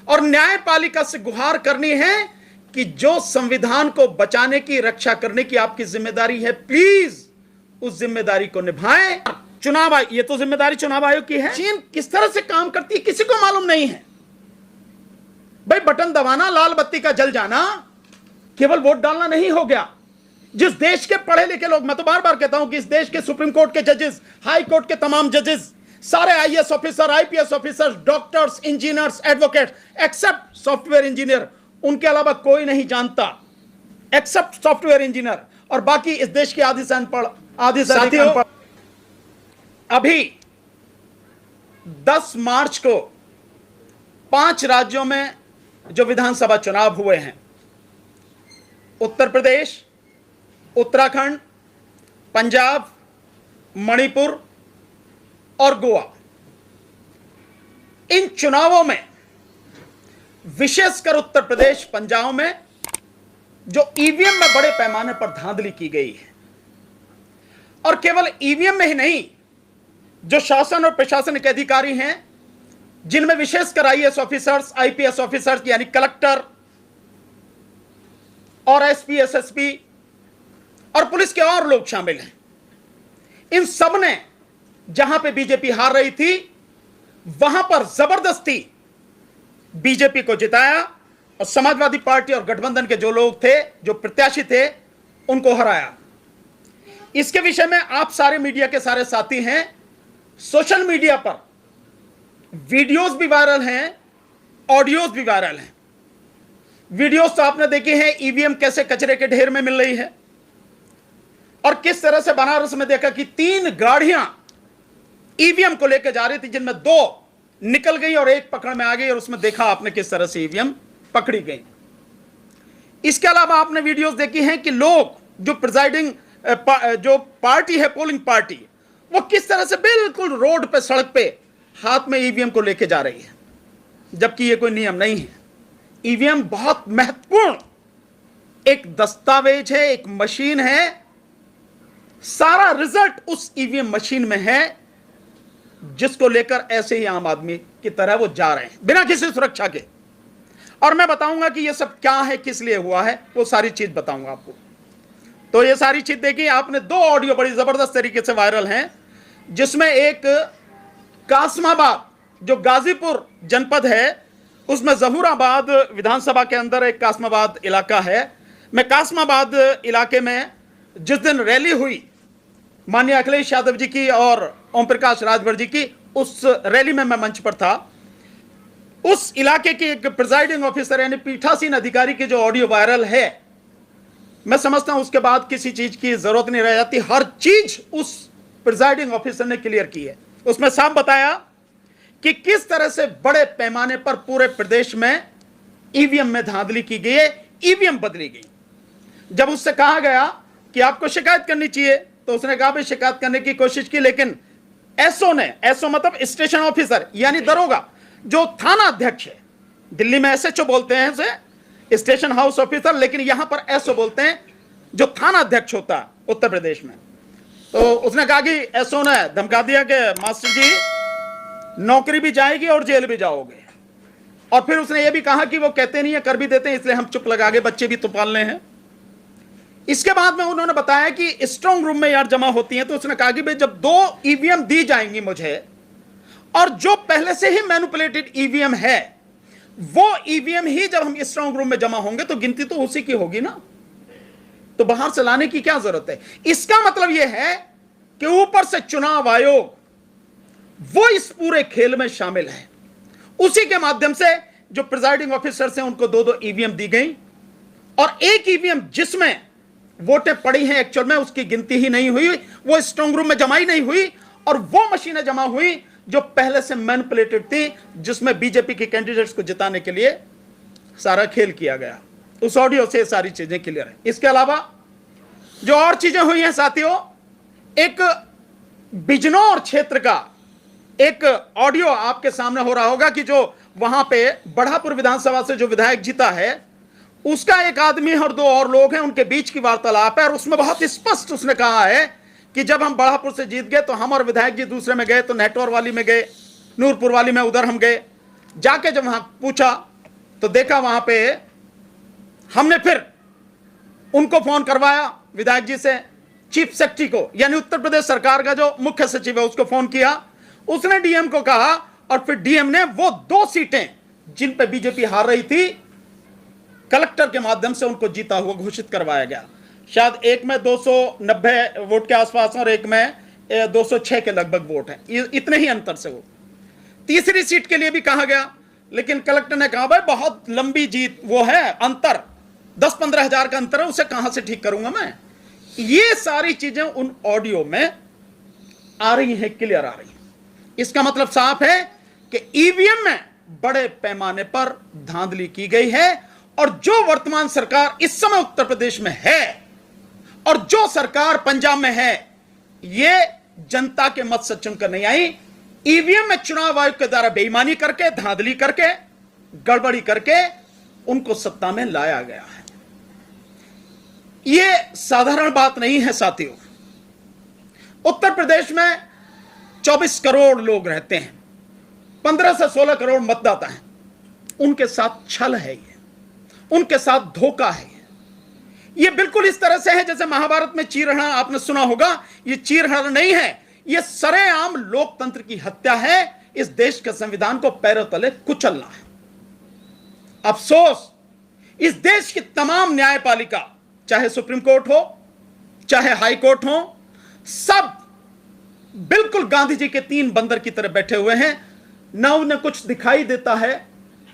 और न्यायपालिका से गुहार करनी है कि जो संविधान को बचाने की, रक्षा करने की आपकी जिम्मेदारी है, प्लीज उस जिम्मेदारी को निभाएं। चुनाव आयोग, ये तो जिम्मेदारी चुनाव आयोग की है। चीन किस तरह से काम करती है किसी को मालूम नहीं है। भाई बटन दबाना, लाल बत्ती का जल जाना, केवल वोट डालना नहीं हो गया। जिस देश के पढ़े लिखे लोग, मैं तो बार बार कहता हूं कि इस देश के सुप्रीम कोर्ट के जजेस, हाई कोर्ट के तमाम जजेस, सारे IAS officer, IPS officers, doctors, engineers, advocate, except software engineer, उनके अलावा कोई नहीं जानता एक्सेप्ट सॉफ्टवेयर इंजीनियर, और बाकी इस देश के आधे से अनपढ़, आधे से अधिक अनपढ़। अभी 10 मार्च को 5 राज्यों में जो विधानसभा चुनाव हुए हैं, उत्तर प्रदेश, उत्तराखंड, पंजाब, मणिपुर और गोवा, इन चुनावों में विशेषकर उत्तर प्रदेश, पंजाब में जो ईवीएम में बड़े पैमाने पर धांधली की गई है, और केवल ईवीएम में ही नहीं, जो शासन और प्रशासनिक अधिकारी हैं, जिनमें विशेषकर आईएएस ऑफिसर्स, आईपीएस ऑफिसर्स यानी कलेक्टर और एसपी, एसएसपी और पुलिस के और लोग शामिल हैं, इन सब ने जहां पे बीजेपी हार रही थी वहां पर जबरदस्ती बीजेपी को जिताया और समाजवादी पार्टी और गठबंधन के जो लोग थे, जो प्रत्याशी थे, उनको हराया। इसके विषय में आप सारे मीडिया के सारे साथी हैं, सोशल मीडिया पर वीडियोस भी वायरल हैं, ऑडियोस भी वायरल हैं। वीडियोस तो आपने देखे हैं, ईवीएम कैसे कचरे के ढेर में मिल रही है, और किस तरह से बनारस में देखा कि 3 गाड़ियां ईवीएम को लेकर जा रही थी, जिनमें 2 निकल गई और 1 पकड़ में आ गई, और उसमें देखा आपने किस तरह से ईवीएम पकड़ी गई। इसके अलावा आपने वीडियोस देखी हैं कि लोग, जो प्रिजाइडिंग जो पार्टी है, पोलिंग पार्टी, वो किस तरह से बिल्कुल रोड पे, सड़क पे हाथ में ईवीएम को लेके जा रही है, जबकि ये कोई नियम नहीं है। ईवीएम बहुत महत्वपूर्ण एक दस्तावेज है, एक मशीन है, सारा रिजल्ट उस ईवीएम मशीन में है, जिसको लेकर ऐसे ही आम आदमी की तरह वो जा रहे हैं बिना किसी सुरक्षा के। और मैं बताऊंगा कि ये सब क्या है, किस लिए हुआ है, वो सारी चीज बताऊंगा आपको। तो ये सारी चीज देखिए, आपने 2 ऑडियो बड़ी जबरदस्त तरीके से वायरल हैं, जिसमें एक कासमाबाद, जो गाजीपुर जनपद है, उसमें जहूराबाद विधानसभा के अंदर एक कासमाबाद इलाका है। मैं कासमाबाद इलाके में जिस दिन रैली हुई माननीय अखिलेश यादव जी की और ओम प्रकाश राजभर जी की, उस रैली में मैं मंच पर था। उस इलाके की एक प्रिजाइडिंग ऑफिसर यानी पीठासीन अधिकारी की जो ऑडियो वायरल है, मैं समझता हूं उसके बाद किसी चीज की जरूरत नहीं रह जाती। हर चीज उस प्रिजाइडिंग ऑफिसर ने क्लियर की है। उसमें साफ बताया कि किस तरह से बड़े पैमाने पर पूरे प्रदेश में ईवीएम में धांधली की गई है, ईवीएम बदली गई। जब उससे कहा गया कि आपको शिकायत करनी चाहिए, तो उसने कहा भाई शिकायत करने की कोशिश की, लेकिन एसओ ने, एसओ मतलब स्टेशन ऑफिसर यानी दरोगा, जो थाना अध्यक्ष है, दिल्ली में एसएचओ बोलते हैं उसे, स्टेशन हाउस ऑफिसर, लेकिन यहां पर एसओ बोलते हैं, जो थाना अध्यक्ष होता है उत्तर प्रदेश में। तो उसने कहा कि एसओ ने धमका दिया कि मास्टर जी नौकरी भी जाएगी और जेल भी जाओगे। और फिर उसने यह भी कहा कि वो कहते नहीं है, कर भी देते हैं, इसलिए हम चुप लगा गए, बच्चे भी तो पालने हैं। इसके बाद में उन्होंने बताया कि स्ट्रांग रूम में यार जमा होती हैं, तो उसने कहा कि भाई जब 2 ईवीएम दी जाएंगी मुझे, और जो पहले से ही मैनिपुलेटेड ईवीएम है, वो ईवीएम ही जब हम स्ट्रांग रूम में जमा होंगे तो गिनती तो उसी की होगी ना, तो बाहर से लाने की क्या जरूरत है। इसका मतलब यह है कि ऊपर से चुनाव आयोग वो इस पूरे खेल में शामिल है। उसी के माध्यम से जो प्रिजाइडिंग ऑफिसर्स हैं उनको 2-2 ईवीएम दी गई, और एक ईवीएम जिसमें वोटें पड़ी हैं एक्चुअल में उसकी गिनती ही नहीं हुई, वो स्ट्रांग रूम में जमा ही नहीं हुई, और वो मशीनें जमा हुई जो पहले से मैनिपुलेटेड थी, जिसमें बीजेपी के कैंडिडेट्स को जिताने के लिए सारा खेल किया गया। उस ऑडियो से सारी चीजें क्लियर है। इसके अलावा जो और चीजें हुई हैं साथियों, एक बिजनौर क्षेत्र का एक ऑडियो आपके सामने हो रहा होगा कि जो वहां पे बढ़ापुर विधानसभा से जो विधायक जीता है, उसका एक आदमी और 2 और लोग हैं, उनके बीच की वार्तालाप है, और उसमें बहुत स्पष्ट उसने कहा है कि जब हम बढ़ापुर से जीत गए तो हम और विधायक जी दूसरे में गए, तो नेटवर वाली में गए, नूरपुर वाली में, उधर हम गए, जाके जब वहां पूछा तो देखा वहां पे हमने फिर उनको फोन करवाया, विधायक जी से, चीफ सेक्रेटरी को, यानी उत्तर प्रदेश सरकार का जो मुख्य सचिव है उसको फोन किया। उसने डीएम को कहा और फिर डीएम ने वो 2 सीटें जिन पे बीजेपी हार रही थी, कलेक्टर के माध्यम से उनको जीता हुआ घोषित करवाया गया। शायद एक में 290 वोट के आसपास और एक में 206 के लगभग वोट हैं, इतने ही अंतर से वो। तीसरी सीट के लिए भी कहा गया, लेकिन कलेक्टर ने कहा भाई बहुत लंबी जीत वो है, अंतर 10-15 हजार का अंतर है, उसे कहां से ठीक करूंगा मैं। ये सारी चीजें उन ऑडियो में आ रही हैं, क्लियर आ रही हैं। इसका मतलब साफ है कि ईवीएम में बड़े पैमाने पर धांधली की गई है, और जो वर्तमान सरकार इस समय उत्तर प्रदेश में है और जो सरकार पंजाब में है, ये जनता के मत से चुनकर नहीं आई। ईवीएम में चुनाव आयोग के द्वारा बेईमानी करके, धांधली करके, गड़बड़ी करके उनको सत्ता में लाया गया है। यह साधारण बात नहीं है साथियों। उत्तर प्रदेश में 24 करोड़ लोग रहते हैं, 15 से 16 करोड़ मतदाता हैं। उनके साथ छल है, ये उनके साथ धोखा है। ये बिल्कुल इस तरह से है जैसे महाभारत में चीरहरण आपने सुना होगा। ये चीरहरण नहीं है, ये सरेआम लोकतंत्र की हत्या है। इस देश के संविधान को पैरों तले कुचलना है। अफसोस, इस देश की तमाम न्यायपालिका, चाहे सुप्रीम कोर्ट हो, चाहे हाई कोर्ट हो, सब बिल्कुल गांधी जी के 3 बंदर की तरह बैठे हुए हैं। ना उन्हें कुछ दिखाई देता है,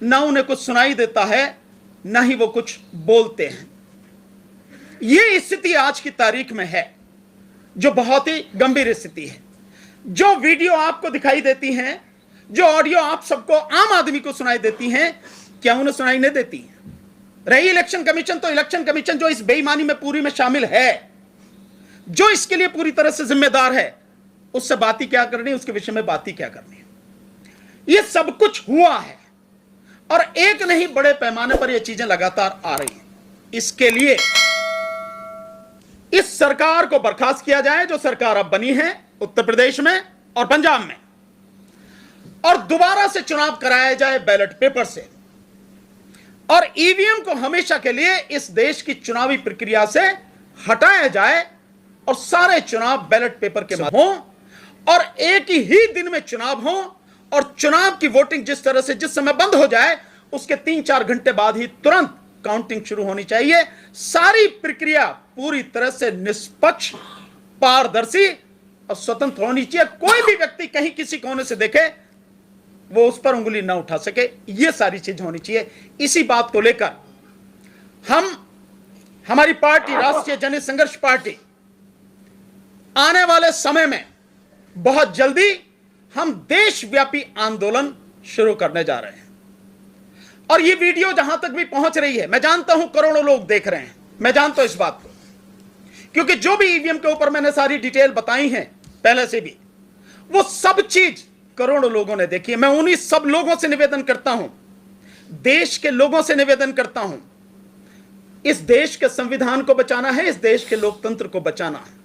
ना उन्हें कुछ सुनाई देता है, ना ही वो कुछ बोलते हैं। यह स्थिति आज की तारीख में है, जो बहुत ही गंभीर स्थिति है। जो वीडियो आपको दिखाई देती हैं, जो ऑडियो आप सबको, आम आदमी को सुनाई देती हैं, क्या उन्हें सुनाई नहीं देती? रही इलेक्शन कमीशन, तो इलेक्शन कमीशन जो इस बेईमानी में पूरी में शामिल है, जो इसके लिए पूरी तरह से जिम्मेदार है, उससे बात ही क्या करनी, उसके विषय में बात ही क्या करनी। यह सब कुछ हुआ है और एक नहीं, बड़े पैमाने पर यह चीजें लगातार आ रही हैं। इसके लिए इस सरकार को बर्खास्त किया जाए, जो सरकार अब बनी है उत्तर प्रदेश में और पंजाब में, और दोबारा से चुनाव कराया जाए बैलेट पेपर से, और ईवीएम को हमेशा के लिए इस देश की चुनावी प्रक्रिया से हटाया जाए और सारे चुनाव बैलेट पेपर के माध्यम हों, और एक ही दिन में चुनाव हो, और चुनाव की वोटिंग जिस तरह से जिस समय बंद हो जाए उसके 3-4 घंटे बाद ही तुरंत काउंटिंग शुरू होनी चाहिए। सारी प्रक्रिया पूरी तरह से निष्पक्ष, पारदर्शी और स्वतंत्र होनी चाहिए। कोई भी व्यक्ति कहीं किसी कोने से देखे वो उस पर उंगली ना उठा सके, ये सारी चीज होनी चाहिए। इसी बात को लेकर हमारी पार्टी राष्ट्रीय जनता संघर्ष पार्टी आने वाले समय में बहुत जल्दी हम देशव्यापी आंदोलन शुरू करने जा रहे हैं। और ये वीडियो जहां तक भी पहुंच रही है, मैं जानता हूं करोड़ों लोग देख रहे हैं, मैं जानता हूं इस बात को, क्योंकि जो भी ईवीएम के ऊपर मैंने सारी डिटेल बताई है पहले से भी, वो सब चीज करोड़ों लोगों ने देखी है। मैं उन्हीं सब लोगों से निवेदन करता हूं, देश के लोगों से निवेदन करता हूं, इस देश के संविधान को बचाना है, इस देश के लोकतंत्र को बचाना है,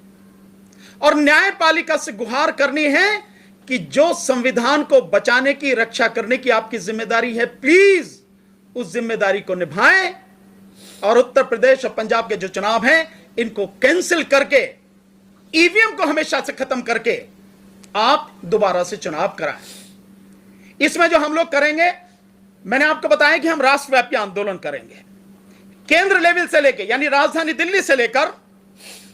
और न्यायपालिका से गुहार करनी है कि जो संविधान को बचाने की, रक्षा करने की आपकी जिम्मेदारी है, प्लीज उस जिम्मेदारी को निभाएं, और उत्तर प्रदेश और पंजाब के जो चुनाव हैं इनको कैंसिल करके, ईवीएम को हमेशा से खत्म करके आप दोबारा से चुनाव कराएं। इसमें जो हम लोग करेंगे, मैंने आपको बताया कि हम राष्ट्रव्यापी आंदोलन करेंगे, केंद्र लेवल से लेकर, यानी राजधानी दिल्ली से लेकर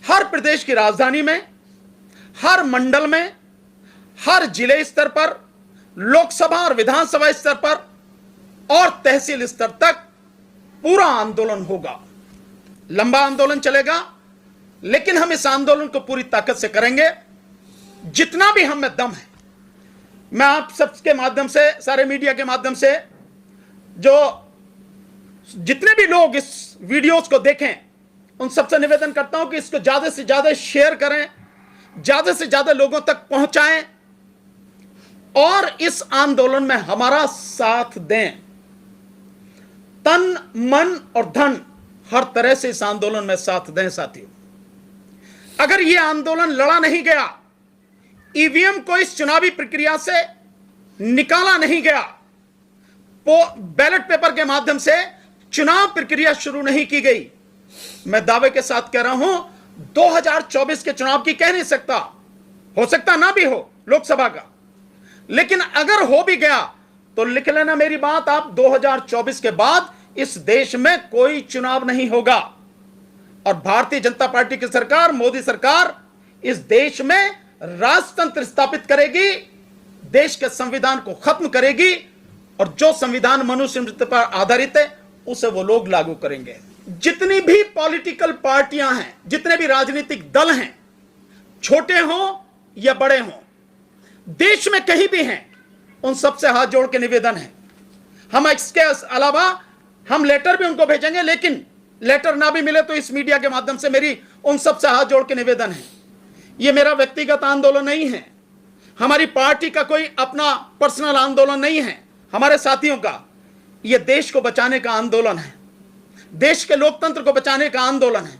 हर प्रदेश की राजधानी में, हर मंडल में, हर जिले स्तर पर, लोकसभा और विधानसभा स्तर पर और तहसील स्तर तक पूरा आंदोलन होगा। लंबा आंदोलन चलेगा, लेकिन हम इस आंदोलन को पूरी ताकत से करेंगे, जितना भी हम में दम है। मैं आप सबके माध्यम से, सारे मीडिया के माध्यम से, जो जितने भी लोग इस वीडियोस को देखें, उन सबसे निवेदन करता हूं कि इसको ज्यादा से ज्यादा शेयर करें, ज्यादा से ज्यादा लोगों तक पहुंचाएं, और इस आंदोलन में हमारा साथ दें। तन, मन और धन हर तरह से इस आंदोलन में साथ दें साथियों। अगर यह आंदोलन लड़ा नहीं गया, ईवीएम को इस चुनावी प्रक्रिया से निकाला नहीं गया, बैलेट पेपर के माध्यम से चुनाव प्रक्रिया शुरू नहीं की गई। मैं दावे के साथ कह रहा हूं 2024 के चुनाव की कह नहीं सकता, हो सकता ना भी हो लोकसभा का, लेकिन अगर हो भी गया तो लिख लेना मेरी बात आप, 2024 के बाद इस देश में कोई चुनाव नहीं होगा और भारतीय जनता पार्टी की सरकार, मोदी सरकार इस देश में राजतंत्र स्थापित करेगी, देश के संविधान को खत्म करेगी और जो संविधान मनुस्मृति पर आधारित है उसे वो लोग लागू करेंगे। जितनी भी पॉलिटिकल पार्टियां हैं, जितने भी राजनीतिक दल हैं, छोटे हों या बड़े हों, देश में कहीं भी हैं, उन सबसे हाथ जोड़ के निवेदन है, हम इसके अलावा हम लेटर भी उनको भेजेंगे, लेकिन लेटर ना भी मिले तो इस मीडिया के माध्यम से मेरी उन सबसे हाथ जोड़ के निवेदन है, यह मेरा व्यक्तिगत आंदोलन नहीं है, हमारी पार्टी का कोई अपना पर्सनल आंदोलन नहीं है, हमारे साथियों का, यह देश को बचाने का आंदोलन है, देश के लोकतंत्र को बचाने का आंदोलन है,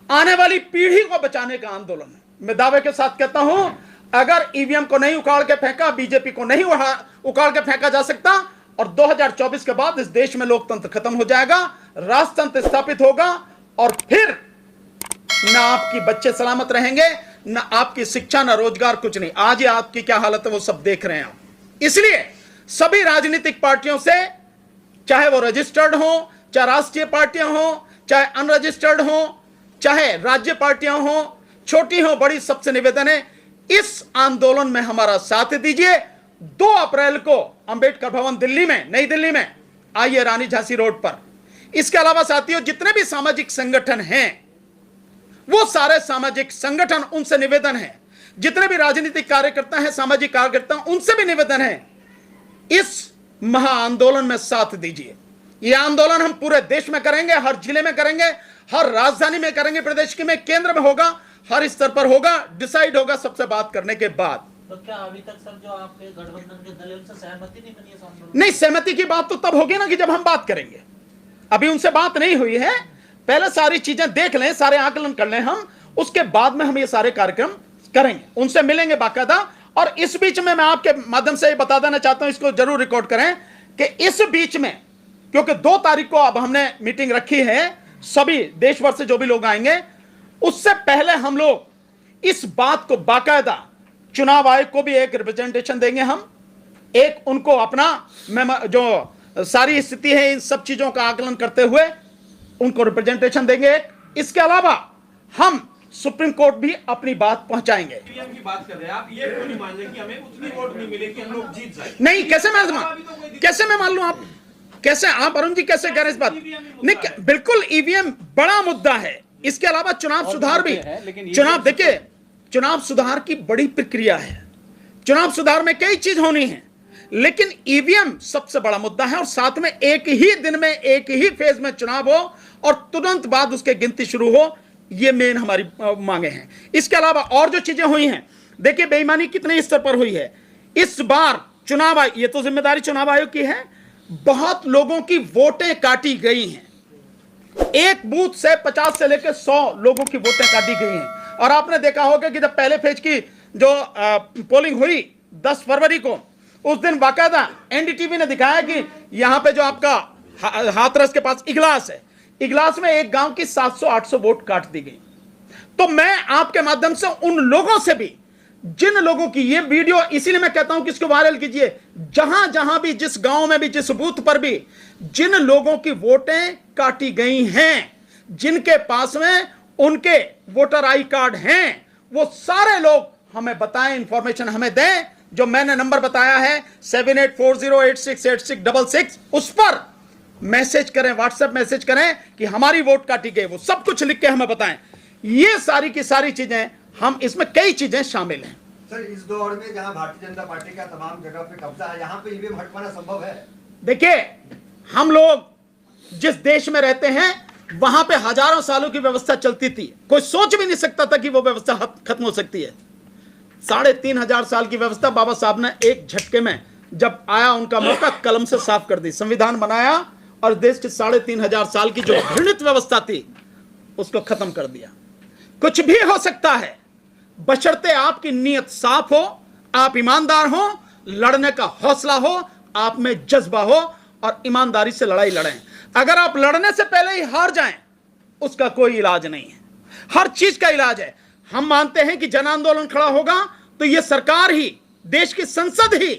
आने वाली पीढ़ी को बचाने का आंदोलन है। मैं दावे के साथ कहता हूं, अगर ईवीएम को नहीं उखाड़ के फेंका, बीजेपी को नहीं उखाड़ के फेंका जा सकता और 2024 के बाद इस देश में लोकतंत्र खत्म हो जाएगा, राजतंत्र स्थापित होगा और फिर ना आपकी बच्चे सलामत रहेंगे, ना आपकी शिक्षा, ना रोजगार, कुछ नहीं। आज ही आपकी क्या हालत है वो सब देख रहे हैं आप। इसलिए सभी राजनीतिक पार्टियों से, चाहे वो रजिस्टर्ड हो, चाहे राष्ट्रीय पार्टियां हो, चाहे अनरजिस्टर्ड हो, चाहे राज्य पार्टियां हो, छोटी हो बड़ी, सबसे निवेदन है इस आंदोलन में हमारा साथ दीजिए। 2 अप्रैल को अंबेडकर भवन दिल्ली में, नई दिल्ली में आइए, रानी झांसी रोड पर। इसके अलावा साथियों, जितने भी सामाजिक संगठन हैं, वो सारे सामाजिक संगठन, उनसे निवेदन है, जितने भी राजनीतिक कार्यकर्ता हैं, सामाजिक कार्यकर्ता, उनसे भी निवेदन है, इस महाआंदोलन में साथ दीजिए। यह आंदोलन हम पूरे देश में करेंगे, हर जिले में करेंगे, हर राजधानी में करेंगे, प्रदेश के में, केंद्र में होगा, हर स्तर पर होगा, डिसाइड होगा सबसे बात करने के बाद। तो क्या अभी तक सर जो आपके गठबंधन के दल है उनसे सहमति नहीं बनी है? नहीं, सहमति की बात तो तब होगी ना कि जब हम बात करेंगे। अभी उनसे बात नहीं हुई है, पहले सारी चीजें देख लें, सारे आकलन कर लें हम, उसके बाद में हम ये सारे कार्यक्रम करेंगे, उनसे मिलेंगे बाकायदा। और इस बीच में मैं आपके माध्यम से ये बता देना चाहता हूं, इसको जरूर रिकॉर्ड करें कि इस बीच में, क्योंकि 2 तारीख को अब हमने मीटिंग रखी है, सभी देश भर से जो भी लोग आएंगे, उससे पहले हम लोग इस बात को बाकायदा चुनाव आयोग को भी एक रिप्रेजेंटेशन देंगे, हम एक उनको अपना जो सारी स्थिति है इन सब चीजों का आकलन करते हुए उनको रिप्रेजेंटेशन देंगे। इसके अलावा हम सुप्रीम कोर्ट भी अपनी बात पहुंचाएंगे। ईवीएम की बात कर रहे हैं आप, ये क्यों नहीं मान रहे कि हमें उतनी वोट नहीं मिले कि हम लोग जीत जाए? नहीं, कैसे मैं मान लूं? आप कैसे, आप अरुण जी कैसे कह रहे इस बात? नहीं, बिल्कुल ईवीएम बड़ा मुद्दा है, इसके अलावा चुनाव सुधार भी, चुनाव देखिए, चुनाव सुधार की बड़ी प्रक्रिया है, चुनाव सुधार में कई चीज होनी है, लेकिन ईवीएम सबसे बड़ा मुद्दा है। और साथ में एक ही दिन में, एक ही फेज में चुनाव हो और तुरंत बाद उसके गिनती शुरू हो, ये मेन हमारी मांगे हैं। इसके अलावा और जो चीजें हुई हैं, देखिए बेईमानी कितने स्तर पर हुई है इस बार चुनाव आयोग, ये तो जिम्मेदारी चुनाव आयोग की है, बहुत लोगों की वोटें काटी गई हैं, एक बूथ से 50 से लेकर 100 लोगों की वोटें काटी गई हैं। और आपने देखा होगा कि जब पहले फेज की जो पोलिंग हुई 10 फरवरी को, उस दिन बाकायदा एनडीटीवी ने दिखाया कि यहां पे जो आपका हाथरस के पास इगलास है, इगलास में एक गांव की 700-800 वोट काट दी गई। तो मैं आपके माध्यम से उन लोगों से भी, जिन लोगों की ये वीडियो, इसीलिए मैं कहता हूं कि इसको वायरल कीजिए, जहां जहां भी, जिस गांव में भी, जिस बूथ पर भी जिन लोगों की वोटें काटी गई हैं, जिनके पास में उनके वोटर आई कार्ड हैं, वो सारे लोग हमें बताएं, इंफॉर्मेशन हमें दें। जो मैंने नंबर बताया है 7840868666, उस पर मैसेज करें, व्हाट्सएप मैसेज करें कि हमारी वोट काटी गई, वो सब कुछ लिख के हमें बताएं। ये सारी की सारी चीजें, हम इसमें कई चीजें शामिल हैं। सर, इस दौर में जहां भारतीय जनता पार्टी का तमाम जगह पे कब्जा है, यहाँ पे ईवीएम हटवाना संभव है? देखिए, हम लोग जिस देश में रहते हैं वहां पे हजारों सालों की व्यवस्था चलती थी, कोई सोच भी नहीं सकता था कि वो व्यवस्था खत्म हो सकती है। 3500 साल की व्यवस्था बाबा साहब ने एक झटके में, जब आया उनका मौका, कलम से साफ कर दी, संविधान बनाया और देश की 3500 साल की जो घृणित व्यवस्था थी उसको खत्म कर दिया। कुछ भी हो सकता है, बशर्ते आपकी नीयत साफ हो, आप ईमानदार हो, लड़ने का हौसला हो, आप में जज्बा हो, और ईमानदारी से लड़ाई लड़ें। अगर आप लड़ने से पहले ही हार जाएं, उसका कोई इलाज नहीं है। हर चीज का इलाज है। हम मानते हैं कि जन आंदोलन खड़ा होगा तो यह सरकार ही, देश की संसद ही,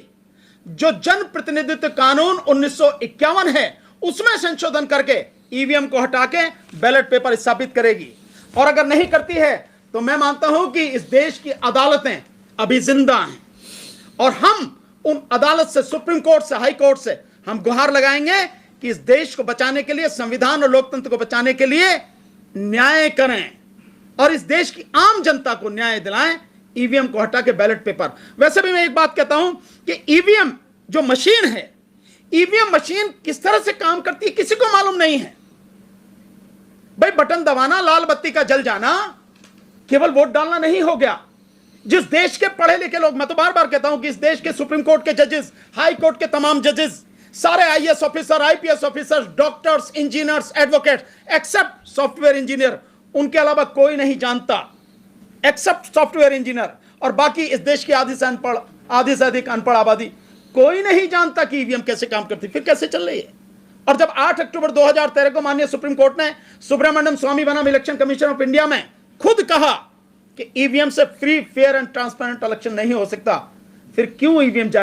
जो जन प्रतिनिधित्व कानून 1951 है उसमें संशोधन करके ईवीएम को हटा के बैलेट पेपर स्थापित करेगी। और अगर नहीं करती है तो मैं मानता हूं कि इस देश की अदालतें अभी जिंदा हैं और हम उन अदालत से, सुप्रीम कोर्ट से, हाई कोर्ट से हम गुहार लगाएंगे कि इस देश को बचाने के लिए, संविधान और लोकतंत्र को बचाने के लिए न्याय करें और इस देश की आम जनता को न्याय दिलाएं, ईवीएम को हटा के बैलेट पेपर। वैसे भी मैं एक बात कहता हूं कि ईवीएम जो मशीन है, ईवीएम मशीन किस तरह से काम करती है किसी को मालूम नहीं है। भाई बटन दबाना, लाल बत्ती का जल जाना, केवल वोट डालना नहीं हो गया। जिस देश के पढ़े लिखे लोग, मैं तो बार बार कहता हूं कि इस देश के सुप्रीम कोर्ट के जजेस, हाई कोर्ट के तमाम जजेस, सारे IAS officer, IPS officers, doctors, engineers, advocate, except software engineer, उनके अलावा कोई नहीं जानता एक्सेप्ट सॉफ्टवेयर इंजीनियर, और बाकी इस देश की आधी से अनपढ़, आधी से अधिक अनपढ़ आबादी, कोई नहीं जानता कि ईवीएम कैसे काम करती, फिर कैसे चल रही है। और जब 8 अक्टूबर 2013 को माननीय सुप्रीम कोर्ट ने सुब्रमण्यम स्वामी बनाम इलेक्शन कमीशन ऑफ इंडिया में खुद कहा कि ईवीएम से free, fair and transparent election नहीं हो सकता, फिर क्यों ईवीएम